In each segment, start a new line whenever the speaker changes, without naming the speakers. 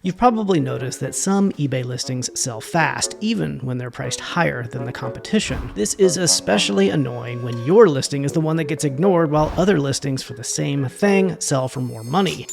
You've probably noticed that some eBay listings sell fast, even when they're priced higher than the competition. This is especially annoying when your listing is the one that gets ignored while other listings for the same thing sell for more money.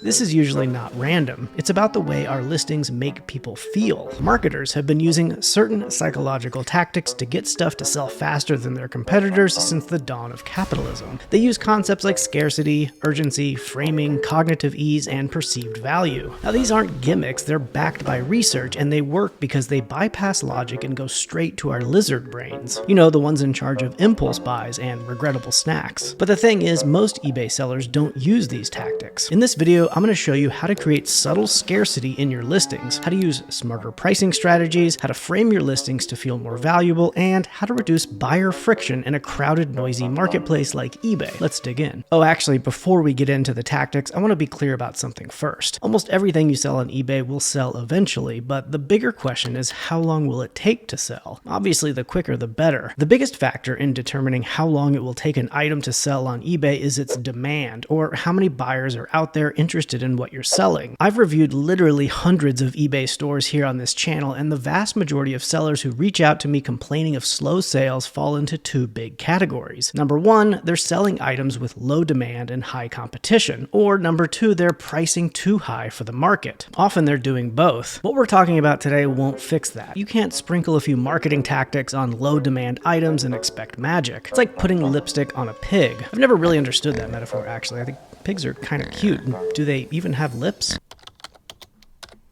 This is usually not random. It's about the way our listings make people feel. Marketers have been using certain psychological tactics to get stuff to sell faster than their competitors since the dawn of capitalism. They use concepts like scarcity, urgency, framing, cognitive ease, and perceived value. Now, these aren't gimmicks, they're backed by research, and they work because they bypass logic and go straight to our lizard brains. You know, the ones in charge of impulse buys and regrettable snacks. But the thing is, most eBay sellers don't use these tactics. In this video, I'm going to show you how to create subtle scarcity in your listings, how to use smarter pricing strategies, how to frame your listings to feel more valuable, and how to reduce buyer friction in a crowded, noisy marketplace like eBay. Let's dig in. Oh, actually, before we get into the tactics, I want to be clear about something first. Almost everything you sell on eBay will sell eventually, but the bigger question is how long will it take to sell? Obviously, the quicker the better. The biggest factor in determining how long it will take an item to sell on eBay is its demand, or how many buyers are out there interested in what you're selling. I've reviewed literally hundreds of eBay stores here on this channel, and the vast majority of sellers who reach out to me complaining of slow sales fall into two big categories. Number one, they're selling items with low demand and high competition, or number two, they're pricing too high for the market. Often they're doing both. What we're talking about today won't fix that. You can't sprinkle a few marketing tactics on low demand items and expect magic. It's like putting lipstick on a pig. I've never really understood that metaphor, actually. I think pigs are kind of cute. Do they even have lips?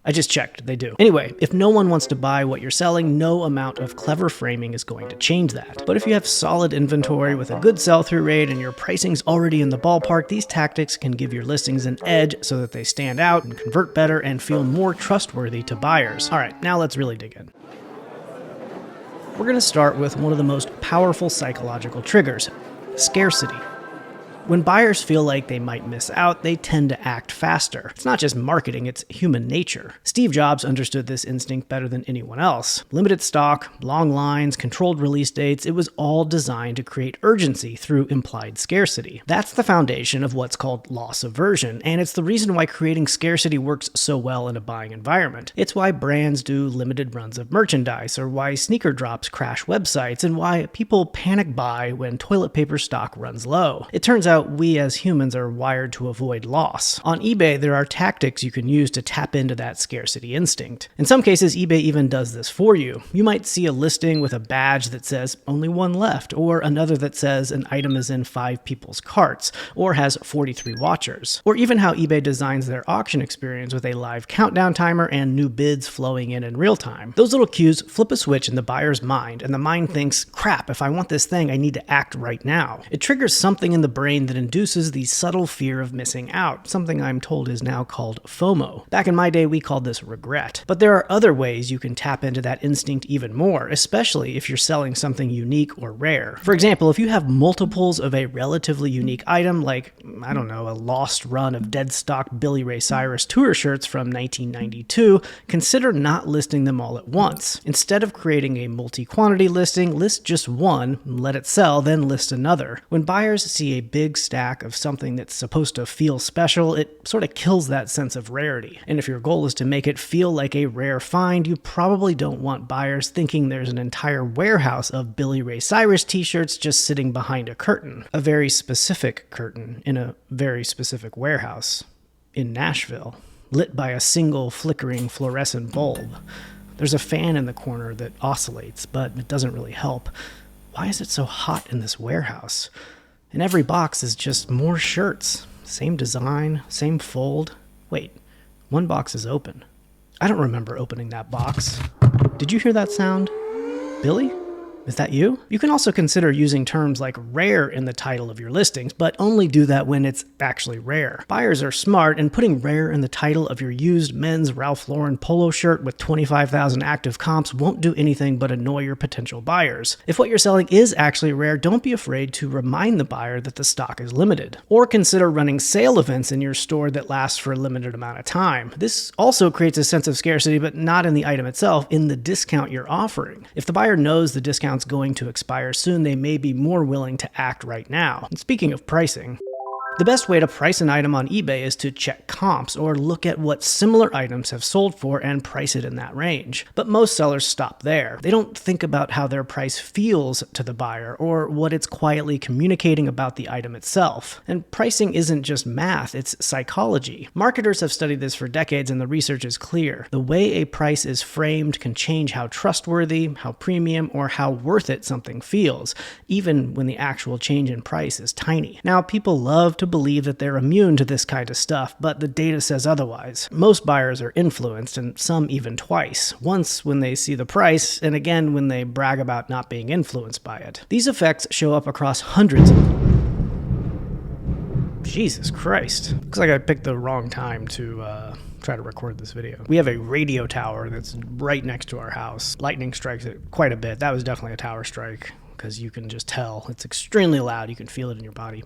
I just checked, they do. Anyway, if no one wants to buy what you're selling, no amount of clever framing is going to change that. But if you have solid inventory with a good sell-through rate and your pricing's already in the ballpark, these tactics can give your listings an edge so that they stand out and convert better and feel more trustworthy to buyers. All right, now let's really dig in. We're going to start with one of the most powerful psychological triggers, scarcity. When buyers feel like they might miss out, they tend to act faster. It's not just marketing, it's human nature. Steve Jobs understood this instinct better than anyone else. Limited stock, long lines, controlled release dates, it was all designed to create urgency through implied scarcity. That's the foundation of what's called loss aversion, and it's the reason why creating scarcity works so well in a buying environment. It's why brands do limited runs of merchandise, or why sneaker drops crash websites, and why people panic buy when toilet paper stock runs low. It turns out we as humans are wired to avoid loss. On eBay, there are tactics you can use to tap into that scarcity instinct. In some cases, eBay even does this for you. You might see a listing with a badge that says only one left, or another that says an item is in 5 people's carts, or has 43 watchers. Or even how eBay designs their auction experience with a live countdown timer and new bids flowing in real time. Those little cues flip a switch in the buyer's mind, and the mind thinks, crap, if I want this thing, I need to act right now. It triggers something in the brain that induces the subtle fear of missing out, something I'm told is now called FOMO. Back in my day, we called this regret. But there are other ways you can tap into that instinct even more, especially if you're selling something unique or rare. For example, if you have multiples of a relatively unique item, like, I don't know, a lost run of dead stock Billy Ray Cyrus tour shirts from 1992, consider not listing them all at once. Instead of creating a multi-quantity listing, list just one, let it sell, then list another. When buyers see a big stack of something that's supposed to feel special, it sort of kills that sense of rarity. And if your goal is to make it feel like a rare find, you probably don't want buyers thinking there's an entire warehouse of Billy Ray Cyrus t-shirts just sitting behind a curtain. A very specific curtain in a very specific warehouse in Nashville, lit by a single flickering fluorescent bulb. There's a fan in the corner that oscillates, but it doesn't really help. Why is it so hot in this warehouse? And every box is just more shirts. Same design, same fold. Wait, one box is open. I don't remember opening that box. Did you hear that sound? Billy? Is that you? You can also consider using terms like rare in the title of your listings, but only do that when it's actually rare. Buyers are smart, and putting rare in the title of your used men's Ralph Lauren polo shirt with 25,000 active comps won't do anything but annoy your potential buyers. If what you're selling is actually rare, don't be afraid to remind the buyer that the stock is limited. Or consider running sale events in your store that last for a limited amount of time. This also creates a sense of scarcity, but not in the item itself, in the discount you're offering. If the buyer knows the discount's going to expire soon, they may be more willing to act right now. And speaking of pricing, The best way to price an item on eBay is to check comps or look at what similar items have sold for and price it in that range. But most sellers stop there. They don't think about how their price feels to the buyer or what it's quietly communicating about the item itself. And pricing isn't just math, it's psychology. Marketers have studied this for decades and the research is clear. The way a price is framed can change how trustworthy, how premium, or how worth it something feels, even when the actual change in price is tiny. Now, people love to believe that they're immune to this kind of stuff, but the data says otherwise. Most buyers are influenced, and some even twice. Once when they see the price, and again when they brag about not being influenced by it. These effects show up across hundreds of... Jesus Christ. Looks like I picked the wrong time to try to record this video. We have a radio tower that's right next to our house. Lightning strikes it quite a bit. That was definitely a tower strike, because you can just tell. It's extremely loud. You can feel it in your body.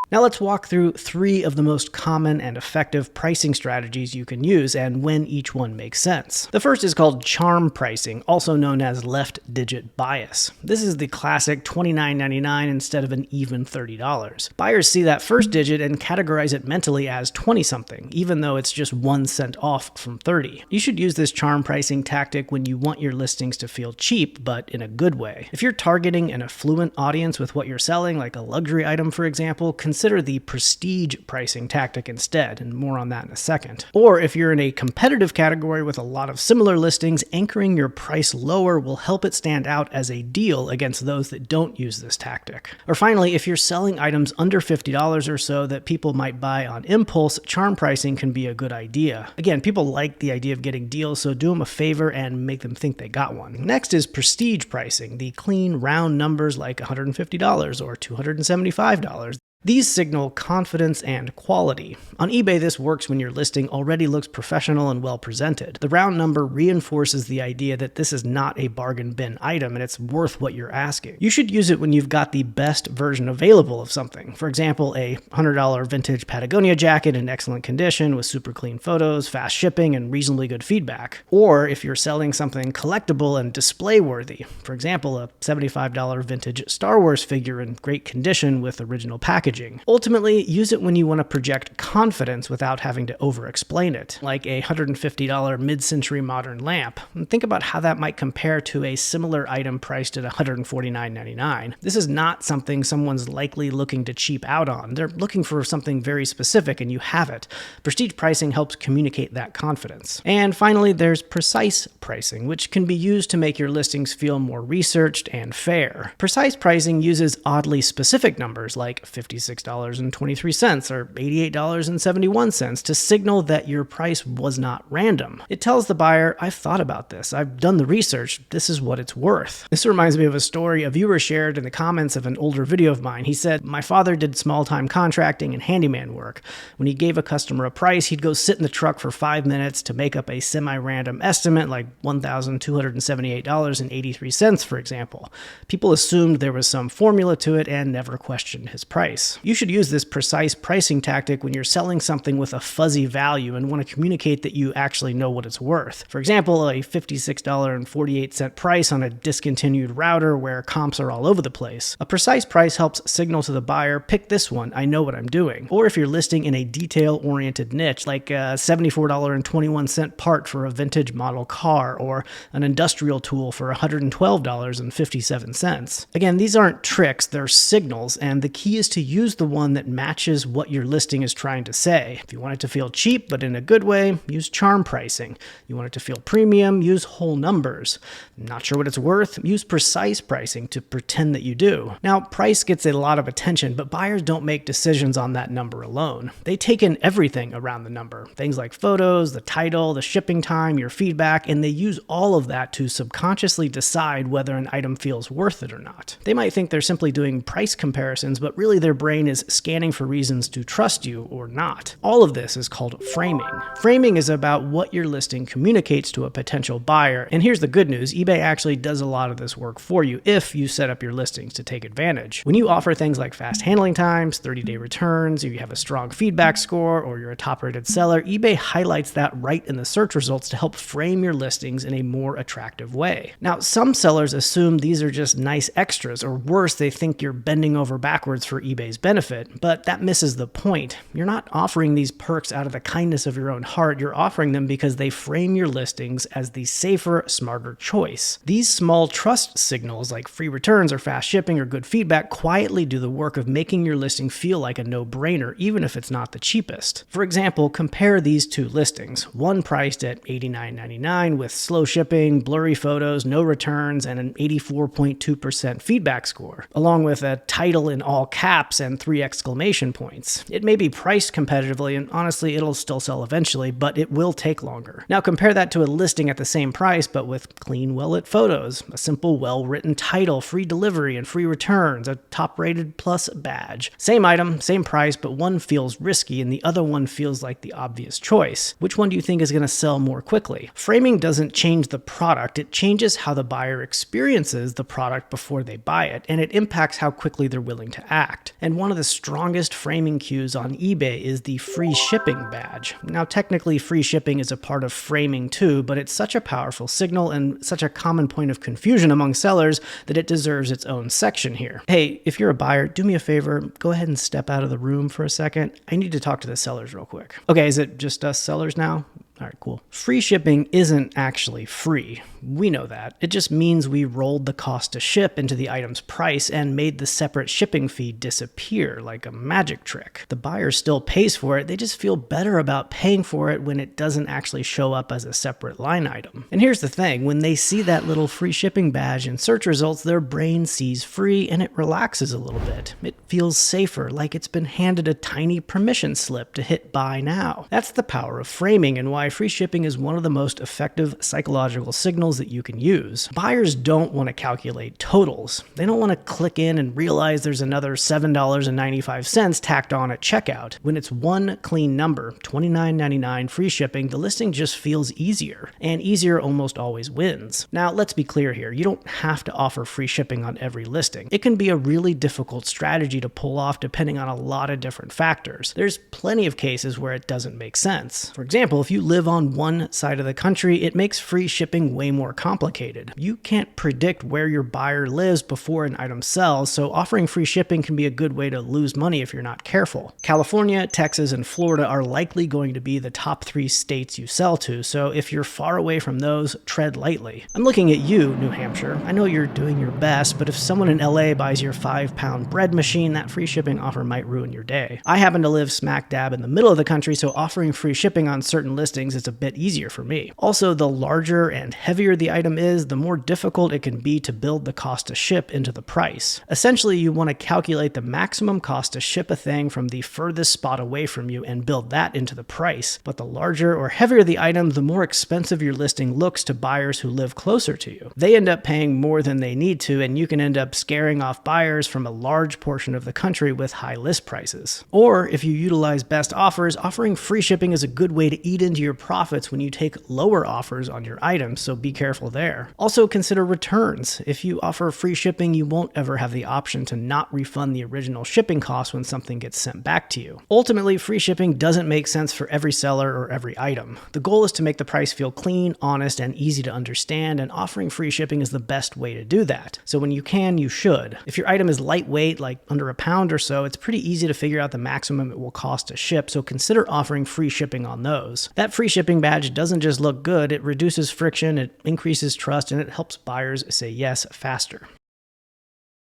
Now let's walk through 3 of the most common and effective pricing strategies you can use and when each one makes sense. The first is called charm pricing, also known as left digit bias. This is the classic $29.99 instead of an even $30. Buyers see that first digit and categorize it mentally as 20-something, even though it's just 1 cent off from 30. You should use this charm pricing tactic when you want your listings to feel cheap, but in a good way. If you're targeting an affluent audience with what you're selling, like a luxury item for example, consider the prestige pricing tactic instead, and more on that in a second. Or if you're in a competitive category with a lot of similar listings, anchoring your price lower will help it stand out as a deal against those that don't use this tactic. Or finally, if you're selling items under $50 or so that people might buy on impulse, charm pricing can be a good idea. Again, people like the idea of getting deals, so do them a favor and make them think they got one. Next is prestige pricing, the clean round numbers like $150 or $275. These signal confidence and quality. On eBay, this works when your listing already looks professional and well presented. The round number reinforces the idea that this is not a bargain bin item and it's worth what you're asking. You should use it when you've got the best version available of something. For example, a $100 vintage Patagonia jacket in excellent condition with super clean photos, fast shipping, and reasonably good feedback. Or if you're selling something collectible and display worthy. For example, a $75 vintage Star Wars figure in great condition with original packaging. Ultimately, use it when you want to project confidence without having to over-explain it, like a $150 mid-century modern lamp. And think about how that might compare to a similar item priced at $149.99. This is not something someone's likely looking to cheap out on. They're looking for something very specific, and you have it. Prestige pricing helps communicate that confidence. And finally, there's precise pricing, which can be used to make your listings feel more researched and fair. Precise pricing uses oddly specific numbers like $56.23 or $88.71 to signal that your price was not random. It tells the buyer, I've thought about this, I've done the research, this is what it's worth. This reminds me of a story a viewer shared in the comments of an older video of mine. He said, my father did small-time contracting and handyman work. When he gave a customer a price, he'd go sit in the truck for 5 minutes to make up a semi-random estimate like $1,278.83, for example. People assumed there was some formula to it and never questioned his price. You should use this precise pricing tactic when you're selling something with a fuzzy value and want to communicate that you actually know what it's worth. For example, a $56.48 price on a discontinued router where comps are all over the place. A precise price helps signal to the buyer, pick this one, I know what I'm doing. Or if you're listing in a detail-oriented niche, like a $74.21 part for a vintage model car or an industrial tool for $112.57. Again, these aren't tricks, they're signals, and the key is to use the one that matches what your listing is trying to say. If you want it to feel cheap, but in a good way, use charm pricing. You want it to feel premium, use whole numbers. Not sure what it's worth? Use precise pricing to pretend that you do. Now, price gets a lot of attention, but buyers don't make decisions on that number alone. They take in everything around the number. Things like photos, the title, the shipping time, your feedback, and they use all of that to subconsciously decide whether an item feels worth it or not. They might think they're simply doing price comparisons, but really their brain is scanning for reasons to trust you or not. All of this is called framing. Framing is about what your listing communicates to a potential buyer, and here's the good news, eBay actually does a lot of this work for you if you set up your listings to take advantage. When you offer things like fast handling times, 30-day returns, if you have a strong feedback score, or you're a top-rated seller, eBay highlights that right in the search results to help frame your listings in a more attractive way. Now, some sellers assume these are just nice extras, or worse, they think you're bending over backwards for eBay's always benefit, but that misses the point. You're not offering these perks out of the kindness of your own heart. You're offering them because they frame your listings as the safer, smarter choice. These small trust signals like free returns or fast shipping or good feedback quietly do the work of making your listing feel like a no-brainer, even if it's not the cheapest. For example, compare these two listings. One priced at $89.99 with slow shipping, blurry photos, no returns, and an 84.2% feedback score, along with a title in all caps and 3 exclamation points. It may be priced competitively, and honestly, it'll still sell eventually, but it will take longer. Now compare that to a listing at the same price, but with clean, well-lit photos, a simple, well-written title, free delivery and free returns, a top-rated plus badge. Same item, same price, but one feels risky and the other one feels like the obvious choice. Which one do you think is going to sell more quickly? Framing doesn't change the product, it changes how the buyer experiences the product before they buy it, and it impacts how quickly they're willing to act. And one of the strongest framing cues on eBay is the free shipping badge. Now, technically, free shipping is a part of framing too, but it's such a powerful signal and such a common point of confusion among sellers that it deserves its own section here. Hey, if you're a buyer, do me a favor, go ahead and step out of the room for a second. I need to talk to the sellers real quick. Okay, is it just us sellers now? All right, cool. Free shipping isn't actually free. We know that. It just means we rolled the cost to ship into the item's price and made the separate shipping fee disappear like a magic trick. The buyer still pays for it, they just feel better about paying for it when it doesn't actually show up as a separate line item. And here's the thing, when they see that little free shipping badge in search results, their brain sees free and it relaxes a little bit. It feels safer, like it's been handed a tiny permission slip to hit buy now. That's the power of framing and why free shipping is one of the most effective psychological signals that you can use. Buyers don't want to calculate totals. They don't want to click in and realize there's another $7.95 tacked on at checkout. When it's one clean number, $29.99 free shipping, the listing just feels easier, and easier almost always wins. Now, let's be clear here. You don't have to offer free shipping on every listing. It can be a really difficult strategy to pull off depending on a lot of different factors. There's plenty of cases where it doesn't make sense. For example, if you live on one side of the country, it makes free shipping way more complicated. You can't predict where your buyer lives before an item sells, so offering free shipping can be a good way to lose money if you're not careful. California, Texas, and Florida are likely going to be the top 3 states you sell to, so if you're far away from those, tread lightly. I'm looking at you, New Hampshire. I know you're doing your best, but if someone in LA buys your 5-pound bread machine, that free shipping offer might ruin your day. I happen to live smack dab in the middle of the country, so offering free shipping on certain listings is a bit easier for me. Also, the larger and heavier the item is, the more difficult it can be to build the cost to ship into the price. Essentially, you want to calculate the maximum cost to ship a thing from the furthest spot away from you and build that into the price. But the larger or heavier the item, the more expensive your listing looks to buyers who live closer to you. They end up paying more than they need to, and you can end up scaring off buyers from a large portion of the country with high list prices. Or, if you utilize best offers, offering free shipping is a good way to eat into your profits when you take lower offers on your items, so be careful there. Also consider returns. If you offer free shipping, you won't ever have the option to not refund the original shipping cost when something gets sent back to you. Ultimately, free shipping doesn't make sense for every seller or every item. The goal is to make the price feel clean, honest, and easy to understand, and offering free shipping is the best way to do that. So when you can, you should. If your item is lightweight, like under a pound or so, it's pretty easy to figure out the maximum it will cost to ship, so consider offering free shipping on those. That free shipping badge doesn't just look good, it reduces friction, it increases trust, and it helps buyers say yes faster.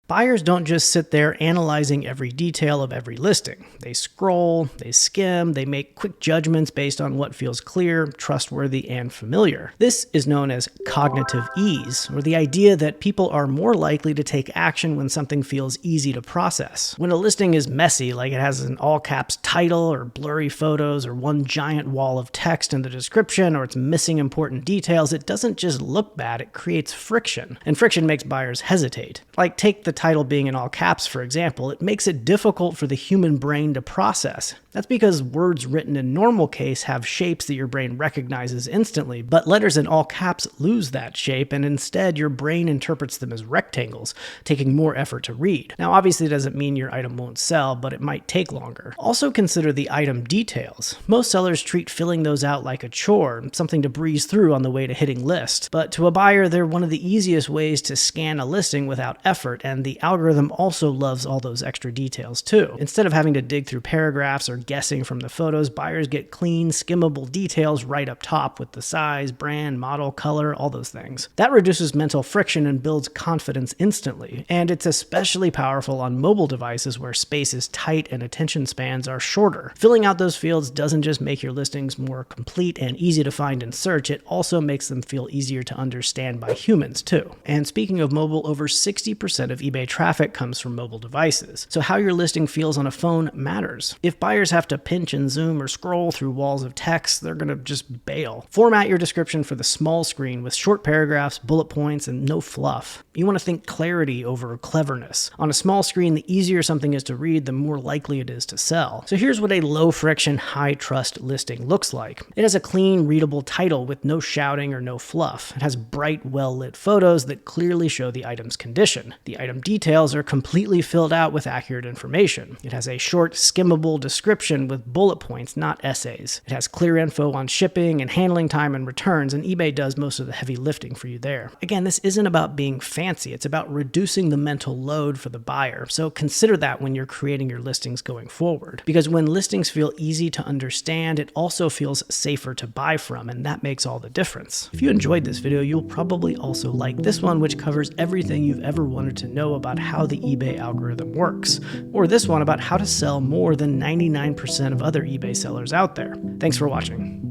Buyers don't just sit there analyzing every detail of every listing. They scroll, they skim, they make quick judgments based on what feels clear, trustworthy, and familiar. This is known as cognitive ease, or the idea that people are more likely to take action when something feels easy to process. When a listing is messy, like it has an all-caps title, or blurry photos, or one giant wall of text in the description, or it's missing important details, it doesn't just look bad, it creates friction. And friction makes buyers hesitate. Like, take the title being in all caps, for example, it makes it difficult for the human brain to process. That's because words written in normal case have shapes that your brain recognizes instantly, but letters in all caps lose that shape, and instead your brain interprets them as rectangles, taking more effort to read. Now, obviously it doesn't mean your item won't sell, but it might take longer. Also consider the item details. Most sellers treat filling those out like a chore, something to breeze through on the way to hitting list. But to a buyer, they're one of the easiest ways to scan a listing without effort, and the algorithm also loves all those extra details too. Instead of having to dig through paragraphs or guessing from the photos, buyers get clean, skimmable details right up top with the size, brand, model, color, all those things. That reduces mental friction and builds confidence instantly. And it's especially powerful on mobile devices where space is tight and attention spans are shorter. Filling out those fields doesn't just make your listings more complete and easy to find in search, it also makes them feel easier to understand by humans too. And speaking of mobile, over 60% of eBay traffic comes from mobile devices. So how your listing feels on a phone matters. If buyers have to pinch and zoom or scroll through walls of text, they're gonna just bail. Format your description for the small screen with short paragraphs, bullet points, and no fluff. You want to think clarity over cleverness. On a small screen, the easier something is to read, the more likely it is to sell. So here's what a low-friction, high-trust listing looks like. It has a clean, readable title with no shouting or no fluff. It has bright, well-lit photos that clearly show the item's condition. The item details are completely filled out with accurate information. It has a short, skimmable description with bullet points, not essays. It has clear info on shipping and handling time and returns, and eBay does most of the heavy lifting for you there. Again, this isn't about being fancy. It's about reducing the mental load for the buyer. So consider that when you're creating your listings going forward. Because when listings feel easy to understand, it also feels safer to buy from, and that makes all the difference. If you enjoyed this video, you'll probably also like this one, which covers everything you've ever wanted to know about how the eBay algorithm works. Or this one about how to sell more than 99% of other eBay sellers out there. Thanks for watching.